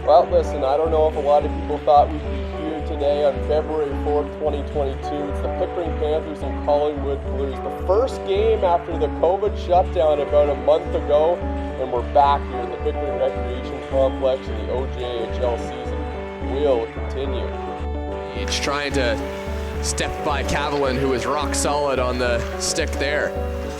Well, listen, I don't know if a lot of people thought we'd be here today on February 4th, 2022. It's the Pickering Panthers and Collingwood Blues. The first game after the COVID shutdown about a month ago, and we're back here at the Pickering Recreation Complex, and the OJHL season will continue. Each trying to step by Cavallin, who is rock solid on the stick there.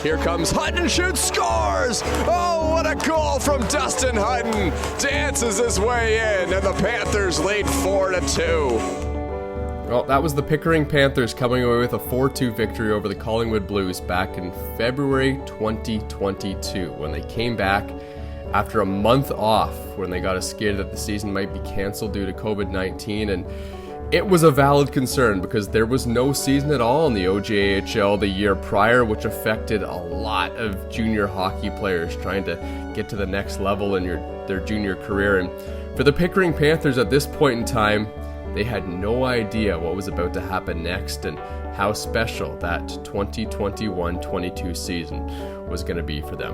Here comes Hutton, shoots, scores! Oh, what a goal from Dustin Hutton! Dances his way in, and the Panthers lead 4-2. Well, that was the Pickering Panthers coming away with a 4-2 victory over the Collingwood Blues back in February 2022, when they came back after a month off, when they got scared that the season might be canceled due to COVID-19, and it was a valid concern because there was no season at all in the OJHL the year prior, which affected a lot of junior hockey players trying to get to the next level in their junior career. And for the Pickering Panthers at this point in time, they had no idea what was about to happen next and how special that 2021-22 season was going to be for them.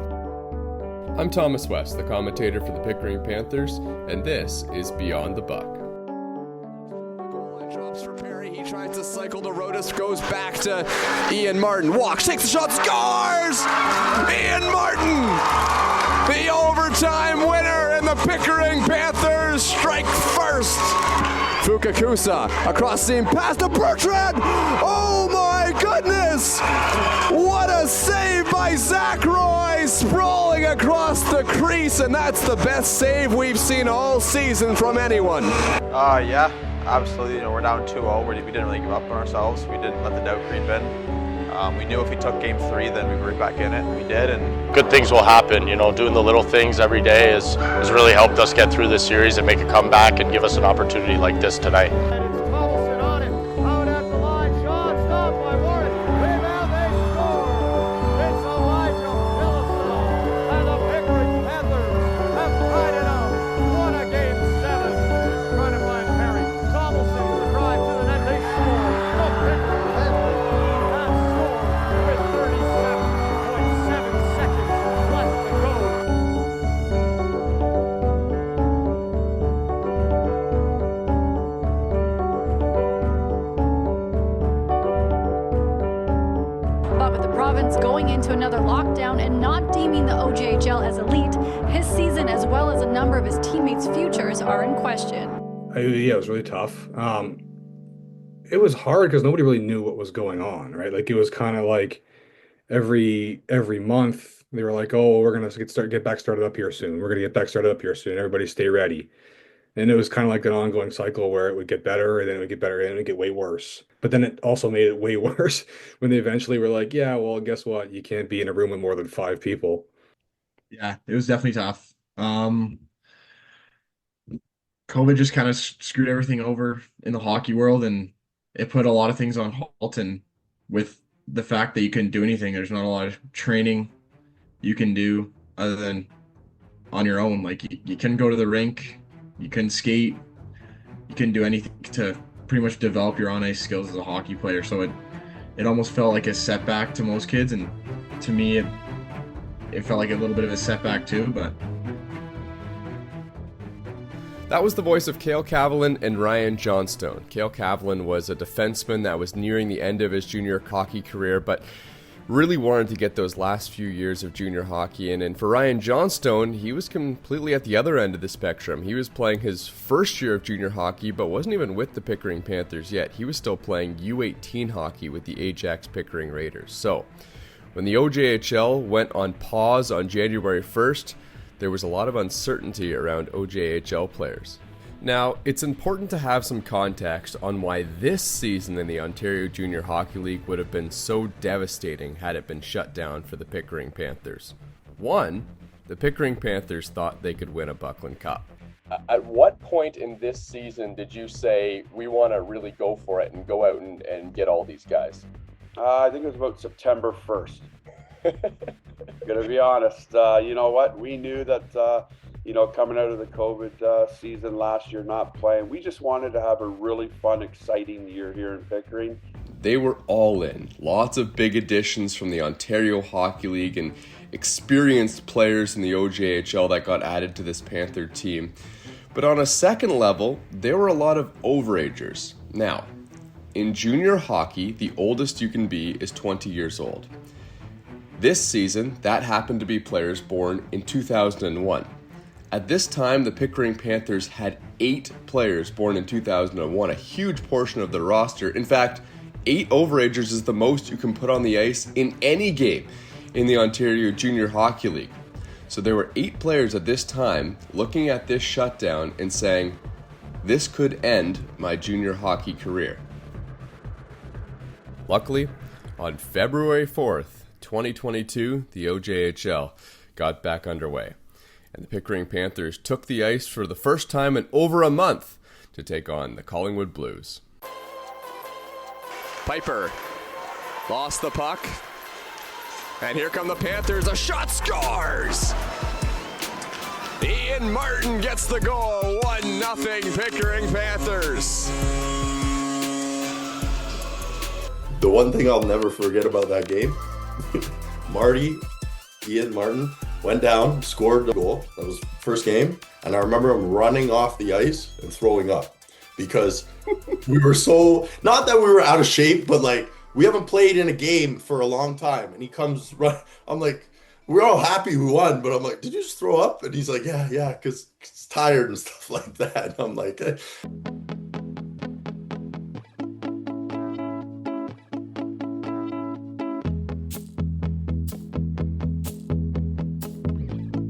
I'm Thomas West, the commentator for the Pickering Panthers, and this is Beyond the Buck. He tries to cycle to Rodas, goes back to Ian Martin. Walks, takes the shot, scores! Ian Martin! The overtime winner, and the Pickering Panthers strike first. Fukakusa across seam, pass to Bertrand! Oh my goodness! What a save by Zach Roy, sprawling across the crease, and that's the best save we've seen all season from anyone. Yeah. Absolutely, we're down 2-0. We didn't really give up on ourselves. We didn't let the doubt creep in. We knew if we took game 3, then we were back in it. We did, and good things will happen. Doing the little things every day has really helped us get through this series and make a comeback and give us an opportunity like this tonight. Going into another lockdown and not deeming the OJHL as elite, his season as well as a number of his teammates' futures are in question. Yeah, it was really tough. It was hard because nobody really knew what was going on, right? Like it was kind of like every month they were like, "Oh, we're gonna get back started up here soon. We're gonna get back started up here soon. Everybody stay ready." And it was kind of like an ongoing cycle where it would get better, and then it would get better, and it would get way worse. But then it also made it way worse when they eventually were like, yeah, well, guess what? You can't be in a room with more than 5 people. Yeah, it was definitely tough. COVID just kind of screwed everything over in the hockey world, and it put a lot of things on halt. And with the fact that you couldn't do anything, there's not a lot of training you can do other than on your own. Like you couldn't go to the rink. You couldn't skate. You couldn't do anything to pretty much develop your on-ice skills as a hockey player. So it almost felt like a setback to most kids, and to me, it felt like a little bit of a setback too. But that was the voice of Cael Cavallin and Ryan Johnstone. Cael Cavallin was a defenseman that was nearing the end of his junior hockey career, but really wanted to get those last few years of junior hockey in. And for Ryan Johnstone, he was completely at the other end of the spectrum. He was playing his first year of junior hockey, but wasn't even with the Pickering Panthers yet. He was still playing U18 hockey with the Ajax Pickering Raiders. So when the OJHL went on pause on January 1st, there was a lot of uncertainty around OJHL players. Now, it's important to have some context on why this season in the Ontario Junior Hockey League would have been so devastating had it been shut down for the Pickering Panthers. One, the Pickering Panthers thought they could win a Buckland Cup. At what point in this season did you say, we want to really go for it and go out and get all these guys? I think it was about September 1st. Gonna be honest. You know what? We knew that, coming out of the COVID season last year, not playing, we just wanted to have a really fun, exciting year here in Pickering. They were all in. Lots of big additions from the Ontario Hockey League and experienced players in the OJHL that got added to this Panther team. But on a second level, there were a lot of overagers. Now, in junior hockey, the oldest you can be is 20 years old. This season, that happened to be players born in 2001. At this time, the Pickering Panthers had 8 players born in 2001, a huge portion of the roster. In fact, 8 overagers is the most you can put on the ice in any game in the Ontario Junior Hockey League. So there were 8 players at this time looking at this shutdown and saying, this could end my junior hockey career. Luckily, on February 4th, 2022, the OJHL got back underway, and the Pickering Panthers took the ice for the first time in over a month to take on the Collingwood Blues. Piper lost the puck. And here come the Panthers. A shot, scores! Ian Martin gets the goal. 1-0 Pickering Panthers. The one thing I'll never forget about that game, Ian Martin, went down, scored a goal. That was first game. And I remember him running off the ice and throwing up because we were so, not that we were out of shape, but like, we haven't played in a game for a long time. And he comes run. I'm like, we're all happy we won, but I'm like, did you just throw up? And he's like, yeah, because it's tired and stuff like that. And I'm like,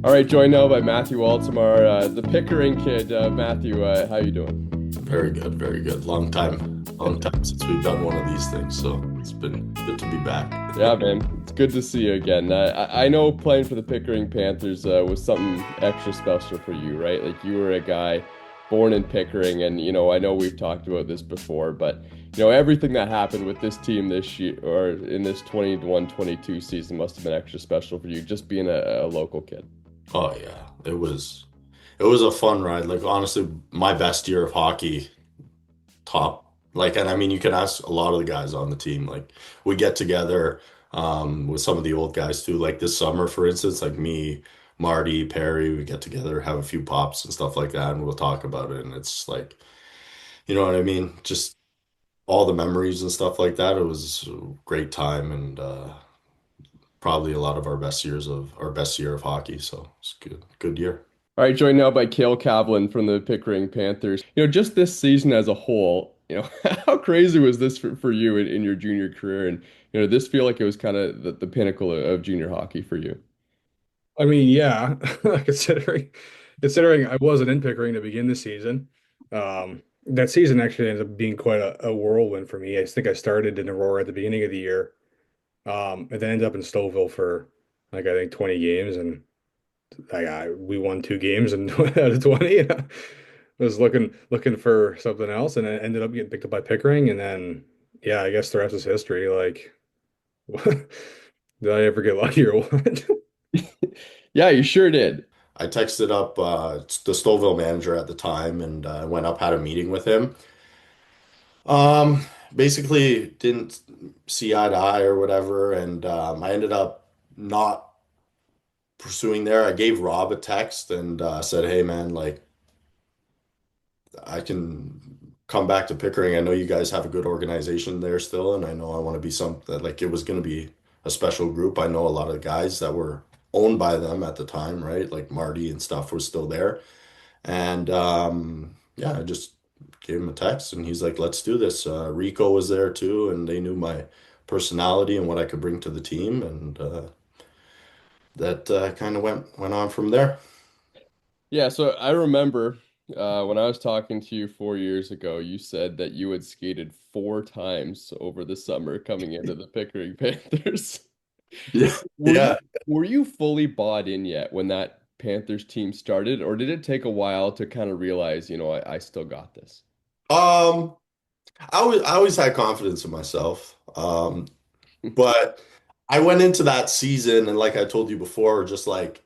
All right, joined now by Matthew Altomare, the Pickering kid. Matthew, how you doing? Very good, very good. Long time since we've done one of these things, so it's been good to be back. Yeah, man, it's good to see you again. I know playing for the Pickering Panthers was something extra special for you, right? Like, you were a guy born in Pickering, and I know we've talked about this before, but everything that happened with this team this year, or in this 21-22 season, must have been extra special for you, just being a local kid. Oh yeah, it was a fun ride. Like, honestly, my best year of hockey, top. Like, and I mean, you can ask a lot of the guys on the team. Like, we get together with some of the old guys too. Like this summer, for instance, like me, Marty, Perry, we get together, have a few pops and stuff like that, and we'll talk about it. And it's like, you know what I mean? Just all the memories and stuff like that. It was a great time, and probably a lot of our best year of hockey. So it's good year. All right, joined now by Cael Cavallin from the Pickering Panthers. Just this season as a whole, how crazy was this for you in your junior career? And, did this feel like it was kind of the pinnacle of junior hockey for you? I mean, yeah, considering I wasn't in Pickering to begin the season. That season actually ended up being quite a whirlwind for me. I think I started in Aurora at the beginning of the year, and then ended up in Stouffville for I think 20 games, and we won 2 games and out of 20. I was looking for something else, and I ended up getting picked up by Pickering, and then I guess the rest is history. Like, did I ever get lucky or what? Yeah, you sure did. I texted up the Stouffville manager at the time, and I went up, had a meeting with him. Basically didn't see eye to eye or whatever, and I ended up not pursuing there. I gave Rob a text and said, hey man, like, I can come back to Pickering. I know you guys have a good organization there still, and I know I want to be something like, it was going to be a special group. I know a lot of guys that were owned by them at the time, right? Like Marty and stuff was still there. And I just gave him a text, and he's like, let's do this. Rico was there too, and they knew my personality and what I could bring to the team, and that kind of went on from there. Yeah, so I remember when I was talking to you 4 years ago, you said that you had skated 4 times over the summer coming into the Pickering Panthers. Yeah. Were you fully bought in yet when that Panthers team started, or did it take a while to kind of realize, I still got this? I always had confidence in myself. But I went into that season, and like I told you before, just like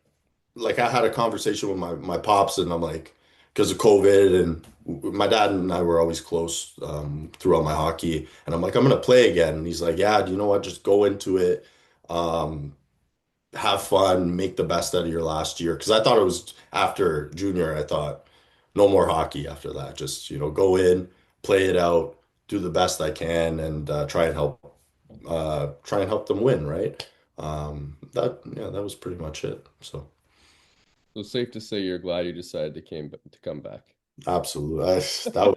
I had a conversation with my pops, and I'm like, because of COVID, and my dad and I were always close throughout my hockey, and I'm like, I'm gonna play again. And he's like, yeah, do you know what? Just go into it, have fun, make the best out of your last year. Because I thought it was after junior, I thought, no more hockey after that. Just, go in, play it out, do the best I can, and try and help them win, right? That was pretty much it. So safe to say you're glad you decided to come back. absolutely, that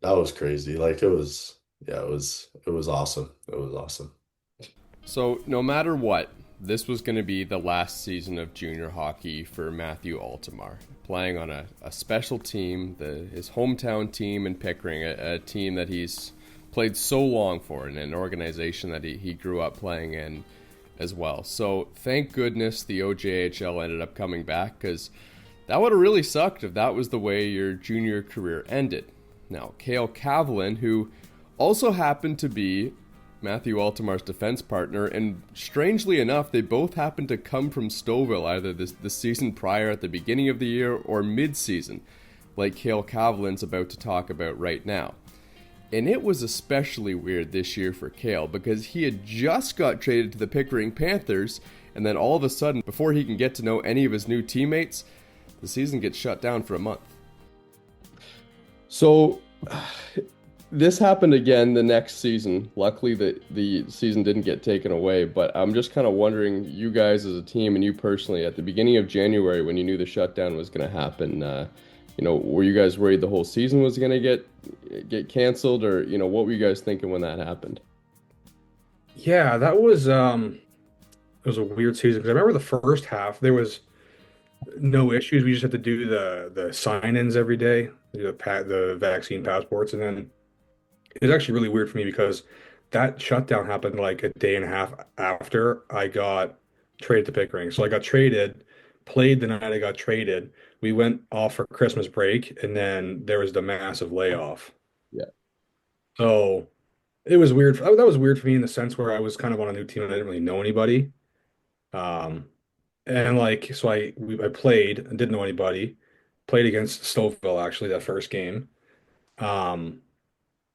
was crazy. Like it was awesome. It was awesome. So no matter what, this was going to be the last season of junior hockey for Matthew Altomare, playing on a special team, his hometown team in Pickering, a team that he's played so long for, and an organization that he grew up playing in as well. So thank goodness the OJHL ended up coming back, because that would have really sucked if that was the way your junior career ended. Now, Cael Cavallin, who also happened to be Matthew Altomare's defense partner, and strangely enough, they both happened to come from Stouffville either the season prior at the beginning of the year or mid-season, like Cael Cavallin's about to talk about right now. And it was especially weird this year for Cael, because he had just got traded to the Pickering Panthers, and then all of a sudden, before he can get to know any of his new teammates, the season gets shut down for a month. So this happened again the next season. Luckily, the season didn't get taken away, but I'm just kind of wondering, you guys as a team and you personally, at the beginning of January when you knew the shutdown was going to happen, were you guys worried the whole season was going to get canceled, or, what were you guys thinking when that happened? Yeah, that was it was a weird season, because I remember the first half there was no issues. We just had to do the sign-ins every day, the vaccine passports, and then it was actually really weird for me because that shutdown happened like a day and a half after I got traded to Pickering. So I got traded, played the night I got traded. We went off for Christmas break, and then there was the massive layoff. Yeah. So it was weird. That was weird for me in the sense where I was kind of on a new team and I didn't really know anybody. And so I played and didn't know anybody. Played against Stouffville actually that first game.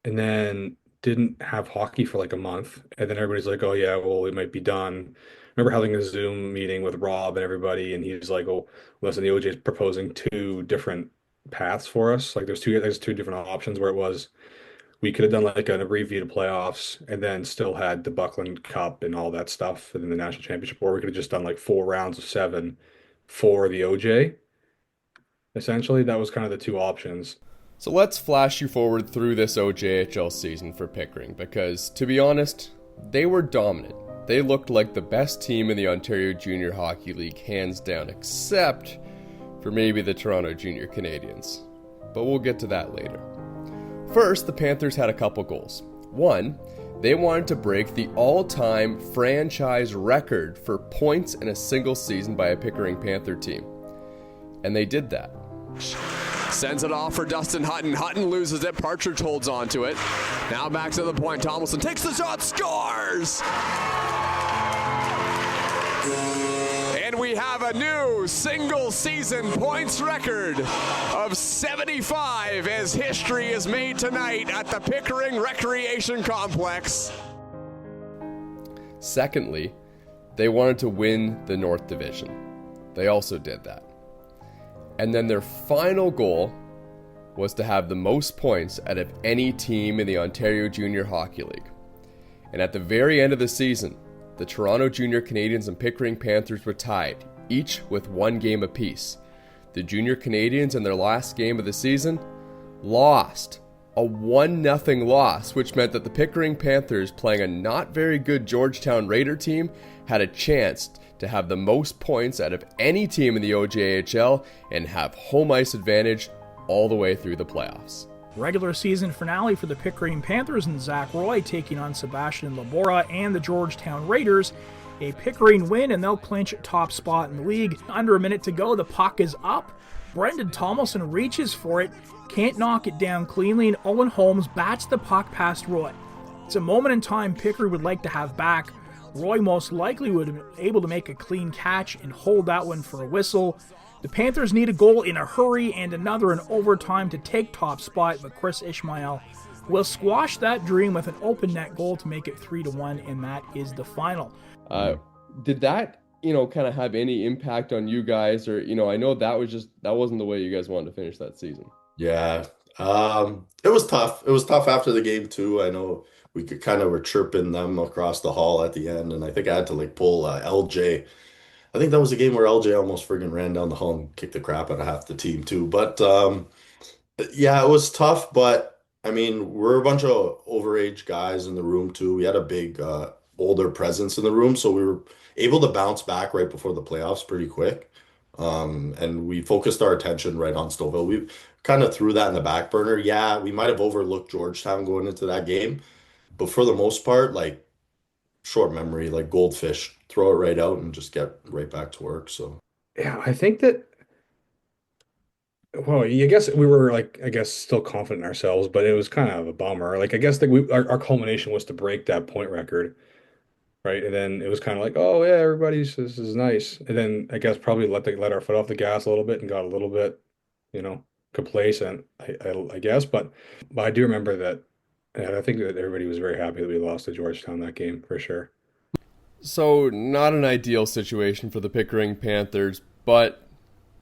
And then didn't have hockey for like a month. And then everybody's like, oh yeah, well, it might be done. Remember having a Zoom meeting with Rob and everybody, and he's like, oh, listen, the OJ is proposing two different paths for us. Like there's two different options where it was we could have done like an abbreviated playoffs and then still had the Buckland Cup and all that stuff and then the national championship, or we could have just done like 4 rounds of 7 for the OJ. Essentially, that was kind of the two options. So let's flash you forward through this OJHL season for Pickering, because to be honest, they were dominant. They looked like the best team in the Ontario Junior Hockey League, hands down, except for maybe the Toronto Junior Canadiens. But we'll get to that later. First, the Panthers had a couple goals. One, they wanted to break the all-time franchise record for points in a single season by a Pickering Panther team. And they did that. Sends it off for Dustin Hutton. Hutton loses it. Partridge holds on to it. Now back to the point. Tomlinson takes the shot, scores! And we have a new single-season points record of 75 as history is made tonight at the Pickering Recreation Complex. Secondly, they wanted to win the North Division. They also did that. And then their final goal was to have the most points out of any team in the Ontario Junior Hockey League. And at the very end of the season, the Toronto Junior Canadiens and Pickering Panthers were tied, each with 1 game apiece. The Junior Canadiens in their last game of the season lost. A 1-0 loss, which meant that the Pickering Panthers, playing a not very good Georgetown Raider team, had a chance to have the most points out of any team in the OJHL and have home ice advantage all the way through the playoffs. Regular season finale for the Pickering Panthers and Zach Roy taking on Sebastian Labora and the Georgetown Raiders. A Pickering win and they'll clinch top spot in the league. Under a minute to go, the puck is up. Brendan Tomlinson reaches for it, can't knock it down cleanly, and Owen Holmes bats the puck past Roy. It's a moment in time Pickering would like to have back. Roy most likely would have been able to make a clean catch and hold that one for a whistle. The Panthers need a goal in a hurry and another in overtime to take top spot, but Chris Ishmael will squash that dream with an open net goal to make it 3-1, and that is the final. Did that kind of have any impact on you guys? Or, I know that wasn't the way you guys wanted to finish that season. Yeah. It was tough. It was tough after the game too. I know we could kind of were chirping them across the hall at the end, and I think I had to like pull LJ. I think that was the game where LJ almost friggin' ran down the hall and kicked the crap out of half the team too. But yeah, it was tough, but I mean, we're a bunch of overage guys in the room too. We had a big older presence in the room, so we were able to bounce back right before the playoffs pretty quick. And we focused our attention right on Stouffville. We kind of threw that in the back burner. Yeah, we might have overlooked Georgetown going into that game, but for the most part, like short memory, like goldfish, throw it right out and just get right back to work. So Yeah, I think that, well, I guess we were like, I guess still confident in ourselves, but it was kind of a bummer. Like, I guess that our culmination was to break that point record, right? And then it was kind of like, oh yeah, this is nice. And then I guess probably let our foot off the gas a little bit and got a little bit, complacent, I guess. But I do remember that, and I think that everybody was very happy that we lost to Georgetown that game for sure. So, not an ideal situation for the Pickering Panthers, but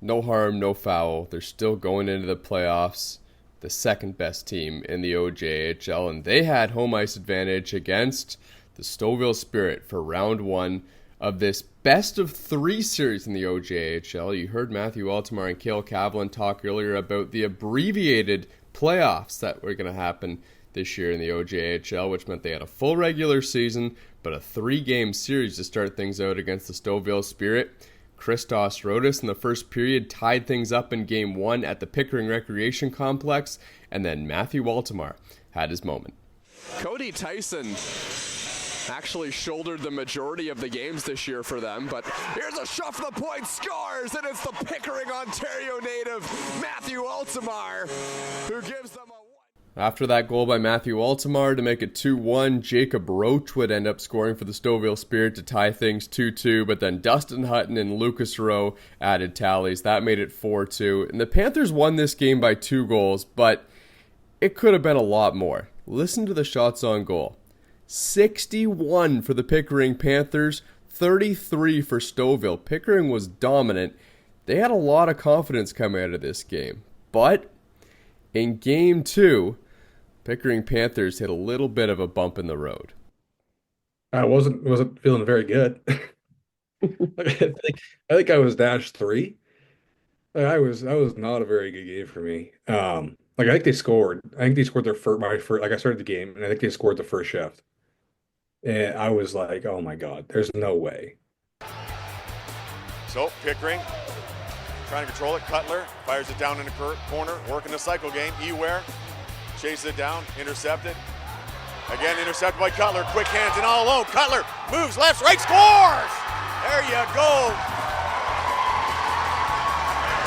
no harm, no foul. They're still going into the playoffs, the second best team in the OJHL, and they had home ice advantage against the Stouffville Spirit for round 1 of this best of 3 series in the OJHL. You heard Matthew Altomare and Cael Cavallin talk earlier about the abbreviated playoffs that were going to happen this year in the OJHL, which meant they had a full regular season, but a 3-game series to start things out against the Stouffville Spirit. Christos Rodas in the first period tied things up in Game 1 at the Pickering Recreation Complex, and then Matthew Altomare had his moment. Cody Tyson actually shouldered the majority of the games this year for them, but here's a shot for the point, scores, and it's the Pickering, Ontario native Matthew Altomare who gives them a... After that goal by Matthew Altomare to make it 2-1, Jacob Roach would end up scoring for the Stouffville Spirit to tie things 2-2, but then Dustin Hutton and Lucas Rowe added tallies. That made it 4-2. And the Panthers won this game by 2 goals, but it could have been a lot more. Listen to the shots on goal. 61 for the Pickering Panthers, 33 for Stouffville. Pickering was dominant. They had a lot of confidence coming out of this game, but in Game 2, Pickering Panthers hit a little bit of a bump in the road. I wasn't feeling very good. I think I was -3. That was not a very good game for me. I think they scored. I think they scored their first. Like I started the game, and I think they scored the first shift, and I was like, "Oh my God, there's no way." So Pickering trying to control it. Cutler fires it down in the corner, working the cycle game. Eware chases it down, intercepted. Again, intercepted by Cutler. Quick hands and all alone. Cutler moves left, right, scores! There you go.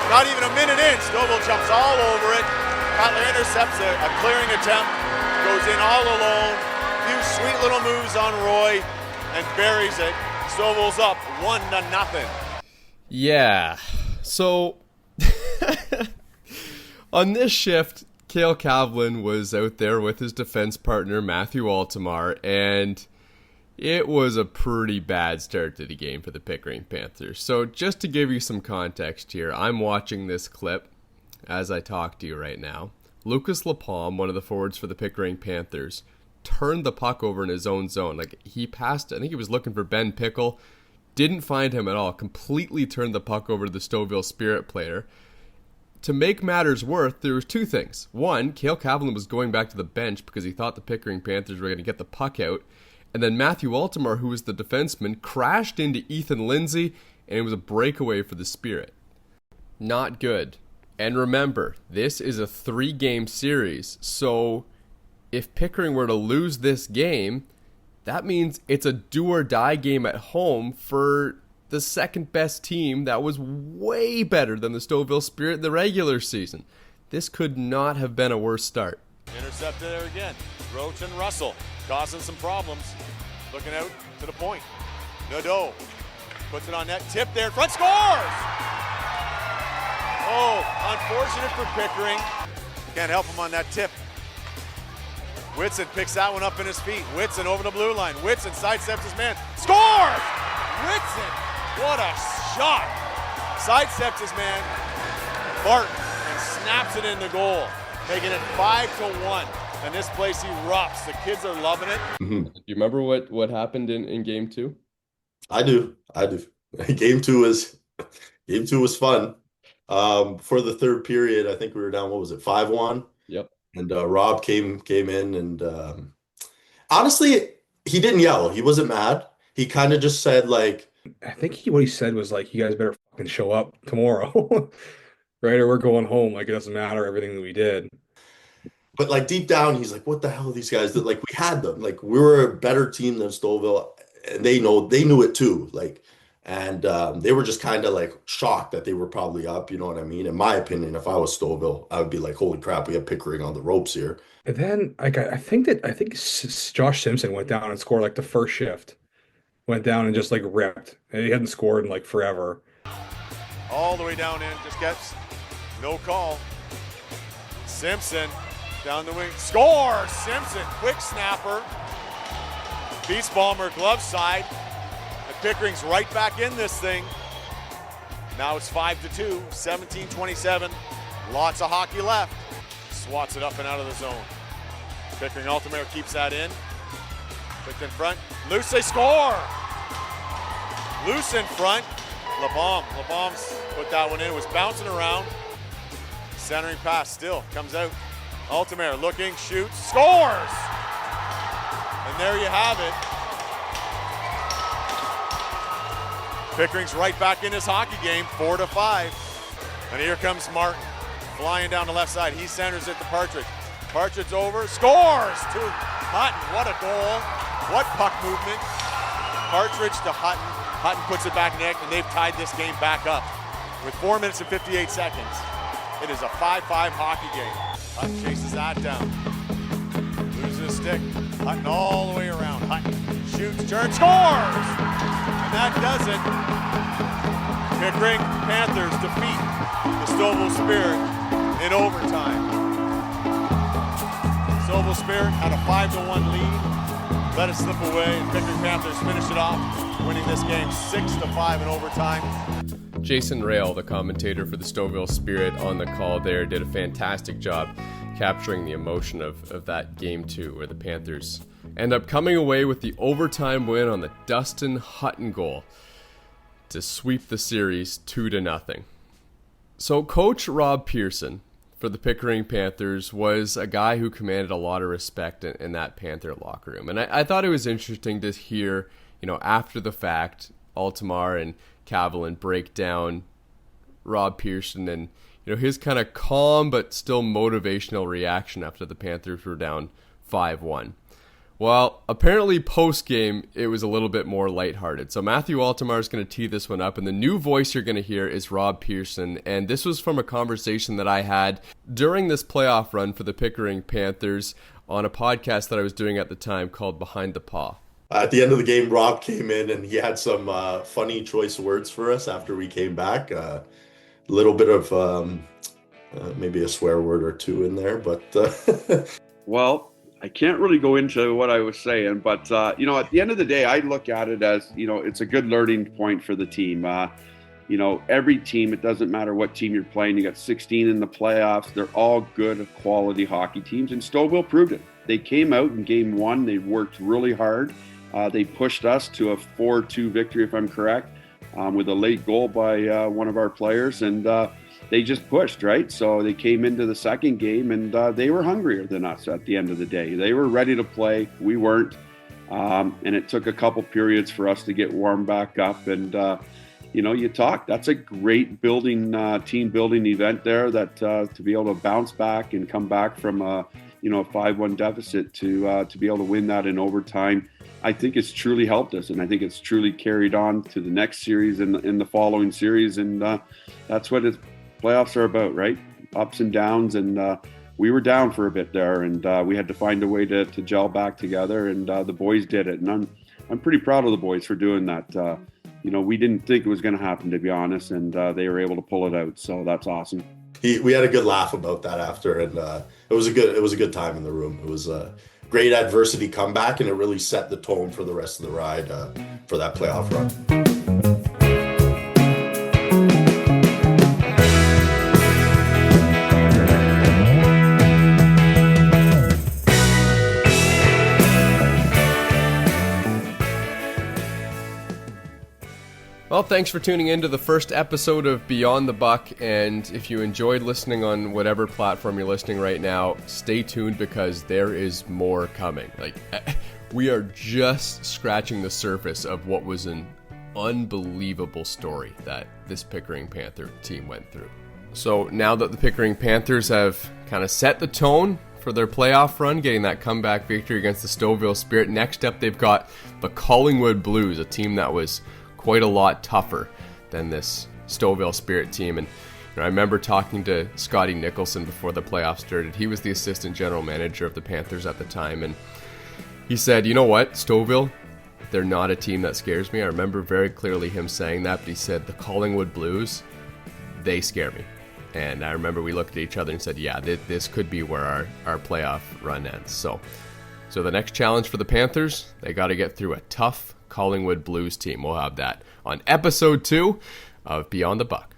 Not even a minute in, Stouffville jumps all over it. Cutler intercepts a clearing attempt, goes in all alone. Few sweet little moves on Roy and buries it. Stouffville's up 1-0. Yeah. So, on this shift, Cael Cavallin was out there with his defense partner, Matthew Altomare, and it was a pretty bad start to the game for the Pickering Panthers. So, just to give you some context here, I'm watching this clip as I talk to you right now. Lucas Lapalme, one of the forwards for the Pickering Panthers, turned the puck over in his own zone. Like, he passed, I think he was looking for Ben Pickle, didn't find him at all, completely turned the puck over to the Stouffville Spirit player. To make matters worse, there was 2 things. One, Cael Cavallin was going back to the bench because he thought the Pickering Panthers were going to get the puck out. And then Matthew Altomare, who was the defenseman, crashed into Ethan Lindsay, and it was a breakaway for the Spirit. Not good. And remember, this is a 3-game series, so if Pickering were to lose this game, that means it's a do-or-die game at home for the second best team that was way better than the Stouffville Spirit in the regular season. This could not have been a worse start. Intercepted there again. Roach and Russell causing some problems. Looking out to the point. Nadeau puts it on net. Tip there. Front scores! Oh, unfortunate for Pickering. Can't help him on that tip. Whitson picks that one up in his feet. Whitson over the blue line. Whitson sidesteps his man. Scores! Whitson What a shot! Sidesteps his man, Martin, and snaps it in the goal, making it 5-1. And this place erupts. The kids are loving it. Do you remember what happened in game 2? I do. Game two was fun. For the third period, I think we were down, what was it, 5-1? Yep. And Rob came in, and honestly, he didn't yell. He wasn't mad. He kind of just said, like, I think what he said was like, you guys better fucking show up tomorrow. Right? Or we're going home. Like, it doesn't matter everything that we did. but like deep down, he's like, what the hell are these guys that, like, we had them. Like, we were a better team than Stouffville, and they knew it too. Like, and they were just kind of like shocked that they were probably up, you know what I mean? In my opinion, if I was Stouffville, I would be like, holy crap, we have Pickering on the ropes here. And then like I think Josh Simpson went down and scored like the first shift. Went down and just like ripped. And he hadn't scored in like forever. All the way down in, just gets no call. Simpson down the wing, scores! Simpson, quick snapper. Beast bomber, glove side. And Pickering's right back in this thing. Now it's 5-2, 17-27. Lots of hockey left. Swats it up and out of the zone. Pickering Altomare keeps that in. Picked in front. Loose, they score! Loose in front. LeBaum's put that one in. It was bouncing around. Centering pass still comes out. Altomare looking, shoots, scores! And there you have it. Pickering's right back in his hockey game, 4-5. And here comes Martin, flying down the left side. He centers it to Partridge. Partridge over, scores to Hutton. What a goal. What puck movement. Partridge to Hutton. Hutton puts it back net, and they've tied this game back up. With 4 minutes and 58 seconds, it is a 5-5 hockey game. Hutton chases that down. Loses his stick. Hutton all the way around. Hutton shoots, turns, scores! And that does it. Pickering Panthers defeat the Stouffville Spirit in overtime. Stouffville Spirit had a 5-1 lead. Let it slip away, and Pickering Panthers finish it off, winning this game 6-5 in overtime. Jason Rail, the commentator for the Stouffville Spirit on the call there, did a fantastic job capturing the emotion of that game 2, where the Panthers end up coming away with the overtime win on the Dustin Hutton goal to sweep the series 2-0. So Coach Rob Pearson for the Pickering Panthers was a guy who commanded a lot of respect in that Panther locker room. And I thought it was interesting to hear, after the fact, Altomare and Cavallin break down Rob Pearson and, his kind of calm but still motivational reaction after the Panthers were down 5-1. Well, apparently post-game, it was a little bit more lighthearted. So Matthew Altomare is going to tee this one up, and the new voice you're going to hear is Rob Pearson. And this was from a conversation that I had during this playoff run for the Pickering Panthers on a podcast that I was doing at the time called Behind the Paw. At the end of the game, Rob came in and he had some funny choice words for us after we came back. A little bit of maybe a swear word or two in there, but... Well, I can't really go into what I was saying, but, at the end of the day, I look at it as, it's a good learning point for the team. Every team, it doesn't matter what team you're playing, you got 16 in the playoffs. They're all good quality hockey teams, and Stouffville proved it. They came out in game 1. They worked really hard. They pushed us to a 4-2 victory, if I'm correct, with a late goal by one of our players, and they just pushed, right? So they came into the second game, and they were hungrier than us at the end of the day. They were ready to play. We weren't. And it took a couple periods for us to get warmed back up. And, you talk. That's a great team building event there, that to be able to bounce back and come back from a 5-1 deficit to be able to win that in overtime. I think it's truly helped us, and I think it's truly carried on to the next series and in the following series. And that's what playoffs are about, right? Ups and downs, and we were down for a bit there, and we had to find a way to gel back together, and the boys did it, and I'm pretty proud of the boys for doing that. We didn't think it was going to happen, to be honest, and they were able to pull it out, so that's awesome. We had a good laugh about that after, and it was a good time in the room. It was a great adversity comeback, and it really set the tone for the rest of the ride for that playoff run. Well, thanks for tuning in to the first episode of Beyond the Buck, and if you enjoyed listening on whatever platform you're listening right now, stay tuned because there is more coming. Like, we are just scratching the surface of what was an unbelievable story that this Pickering Panther team went through. So now that the Pickering Panthers have kind of set the tone for their playoff run, getting that comeback victory against the Stouffville Spirit, next up they've got the Collingwood Blues, a team that was quite a lot tougher than this Stouffville Spirit team. And I remember talking to Scotty Nicholson before the playoffs started. He was the assistant general manager of the Panthers at the time, and he said, you know what, Stouffville, they're not a team that scares me. I remember very clearly him saying that, but he said the Collingwood Blues, they scare me. And I remember we looked at each other and said, yeah, this could be where our playoff run ends. So the next challenge for the Panthers, they got to get through a tough Collingwood Blues team. We'll have that on episode 2 of Beyond the Buck.